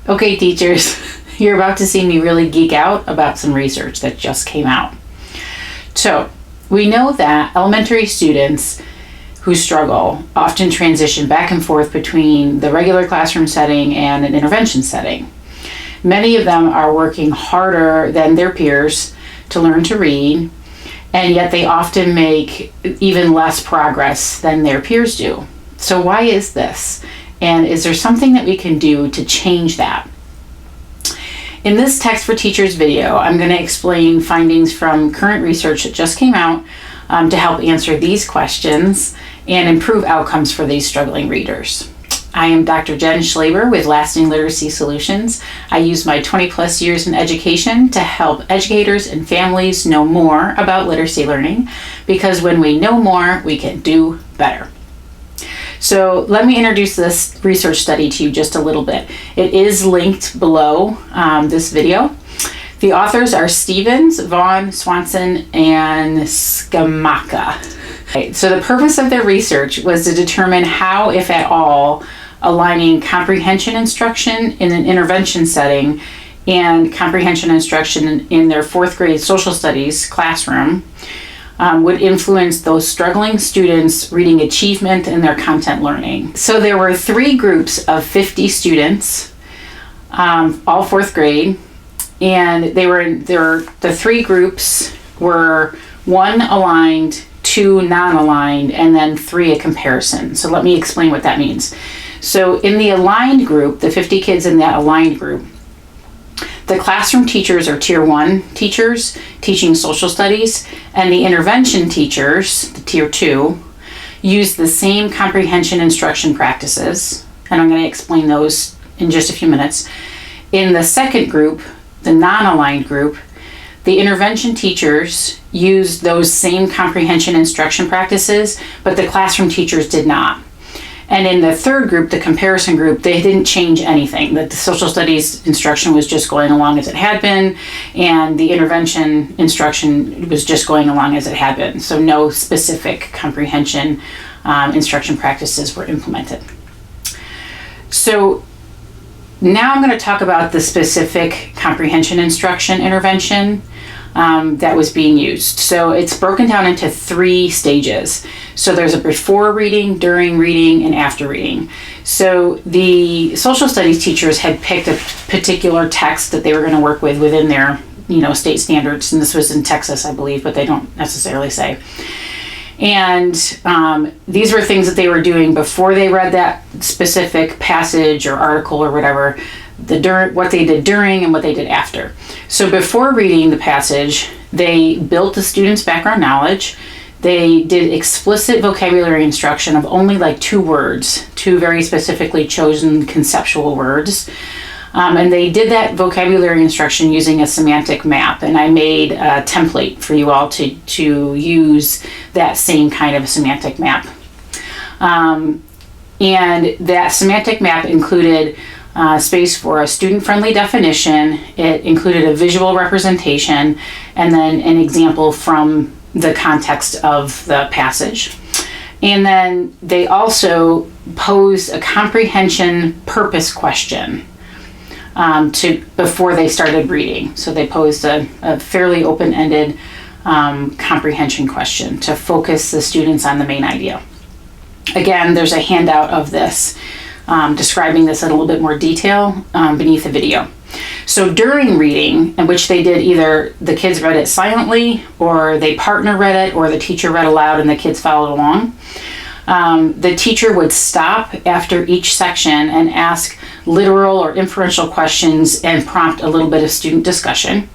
Okay, teachers, you're about to see me really geek out about some research that just came out. So, we know that elementary students who struggle often transition back and forth between the regular classroom setting and an intervention setting. Many of them are working harder than their peers to learn to read, and yet they often make even less progress than their peers do. So why is this? And is there something that we can do to change that? In this Text-for-Teachers video, I'm going to explain findings from current research that just came out to help answer these questions and improve outcomes for these struggling readers. I am Dr. Jen Schlaber with Lasting Literacy Solutions. I use my 20 plus years in education to help educators and families know more about literacy learning, because when we know more, we can do better. So let me introduce this research study to you just a little bit. It is linked below this video. The authors are Stevens, Vaughn, Swanson, and Skamaka. Right, so the purpose of their research was to determine how, if at all, aligning comprehension instruction in an intervention setting and comprehension instruction in their fourth grade social studies classroom would influence those struggling students' reading achievement and their content learning. So there were 3 groups of 50 students, all fourth grade, and the 3 groups were 1 aligned, 2 non-aligned, and then 3 a comparison. So let me explain what that means. So in the aligned group, the 50 kids in that aligned group, the classroom teachers are Tier 1 teachers teaching social studies, and the intervention teachers, the Tier 2, use the same comprehension instruction practices, and I'm going to explain those in just a few minutes. In the second group, the non-aligned group, the intervention teachers used those same comprehension instruction practices, but the classroom teachers did not. And in the third group, the comparison group, they didn't change anything. The social studies instruction was just going along as it had been, and the intervention instruction was just going along as it had been. So no specific comprehension instruction practices were implemented. So now I'm going to talk about the specific comprehension instruction intervention that was being used. So it's broken down into 3 stages. So there's a before reading, during reading, and after reading. So the social studies teachers had picked a particular text that they were going to work with within their, state standards, and this was in Texas, I believe, but they don't necessarily say. And these were things that they were doing before they read that specific passage or article or whatever, what they did during and what they did after. So before reading the passage, they built the students' background knowledge. They did explicit vocabulary instruction of only like 2 words, 2 very specifically chosen conceptual words. And they did that vocabulary instruction using a semantic map, and I made a template for you all to use that same kind of semantic map. And that semantic map included space for a student-friendly definition. It included a visual representation, and then an example from the context of the passage. And then they also posed a comprehension purpose question before they started reading. So they posed a fairly open-ended comprehension question to focus the students on the main idea. Again, there's a handout of this describing this in a little bit more detail beneath the video. So during reading, in which they did either the kids read it silently, or they partner read it, or the teacher read aloud and the kids followed along, the teacher would stop after each section and ask literal or inferential questions and prompt a little bit of student discussion.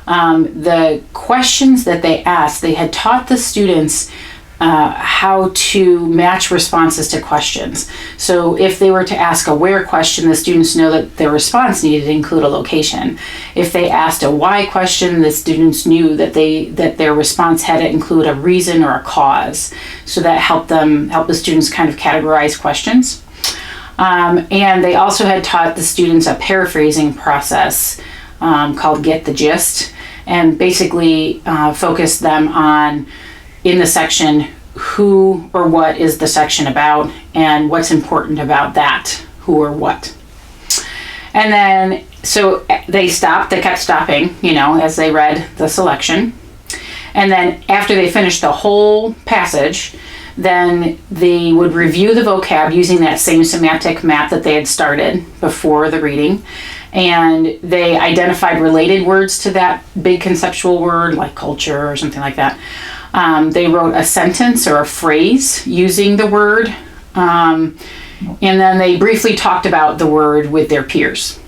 The questions that they asked, they had taught the students how to match responses to questions. So if they were to ask a where question, the students know that their response needed to include a location. If they asked a why question, the students knew that their response had to include a reason or a cause. So that helped the students kind of categorize questions. And they also had taught the students a paraphrasing process called Get the Gist, and basically focused them on, in the section, who or what is the section about and what's important about that who or what. And then, so they kept stopping, as they read the selection. And then after they finished the whole passage, then they would review the vocab using that same semantic map that they had started before the reading. And they identified related words to that big conceptual word, like culture or something like that. They wrote a sentence or a phrase using the word. And then they briefly talked about the word with their peers.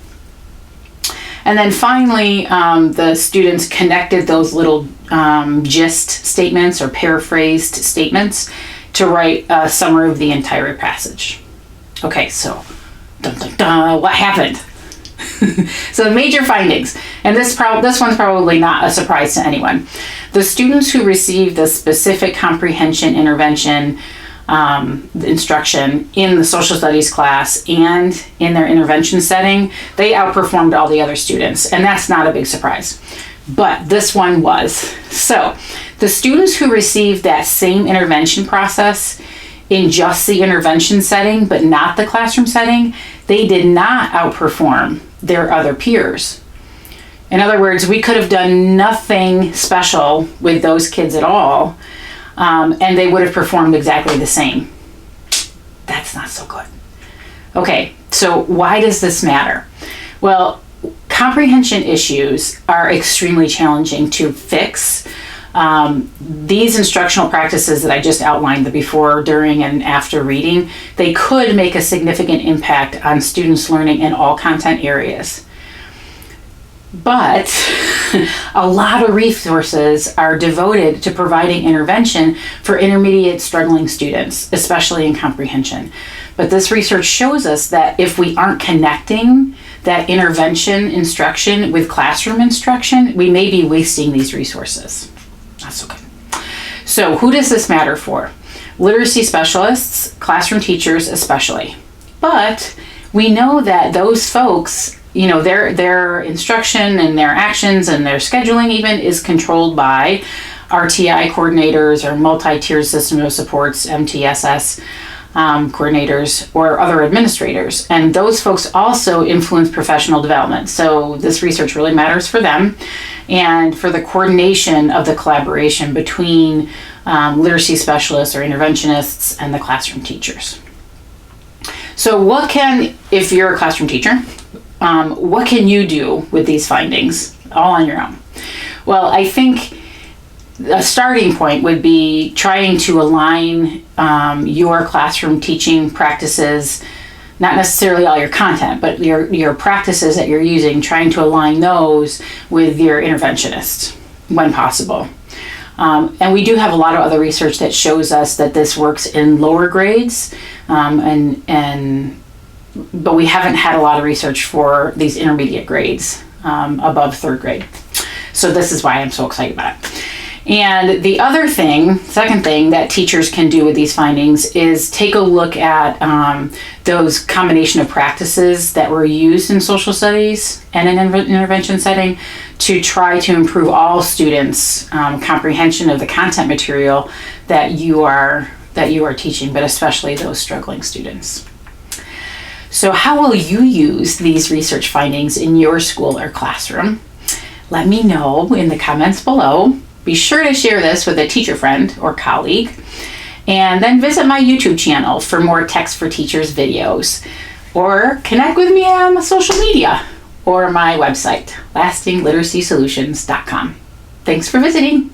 And then finally, the students connected those little gist statements or paraphrased statements to write a summary of the entire passage. Okay, so what happened? So major findings, and this one's probably not a surprise to anyone. The students who received the specific comprehension intervention instruction in the social studies class and in their intervention setting, they outperformed all the other students, and that's not a big surprise. But this one was. So the students who received that same intervention process in just the intervention setting, but not the classroom setting, they did not outperform their other peers. In other words, we could have done nothing special with those kids at all, and they would have performed exactly the same. That's not so good. Okay, so why does this matter? Well, comprehension issues are extremely challenging to fix. These instructional practices that I just outlined, the before, during, and after reading, they could make a significant impact on students' learning in all content areas. But a lot of resources are devoted to providing intervention for intermediate struggling students, especially in comprehension. But this research shows us that if we aren't connecting that intervention instruction with classroom instruction, we may be wasting these resources. Not so good. So who does this matter for? Literacy specialists, classroom teachers especially. But we know that those folks, their instruction and their actions and their scheduling even is controlled by RTI coordinators or multi-tiered system of supports, MTSS coordinators, or other administrators. And those folks also influence professional development. So this research really matters for them and for the coordination of the collaboration between literacy specialists or interventionists and the classroom teachers. So if you're a classroom teacher, what can you do with these findings all on your own? Well, I think a starting point would be trying to align your classroom teaching practices, not necessarily all your content, but your practices that you're using, trying to align those with your interventionist when possible. And we do have a lot of other research that shows us that this works in lower grades, but we haven't had a lot of research for these intermediate grades above third grade. So this is why I'm so excited about it. And the second thing that teachers can do with these findings is take a look at those combination of practices that were used in social studies and in an intervention setting to try to improve all students' comprehension of the content material that you are teaching, but especially those struggling students. So how will you use these research findings in your school or classroom? Let me know in the comments below. Be sure to share this with a teacher friend or colleague. And then visit my YouTube channel for more Texts-4-Teachers videos. Or connect with me on social media or my website, lastingliteracysolutions.com. Thanks for visiting.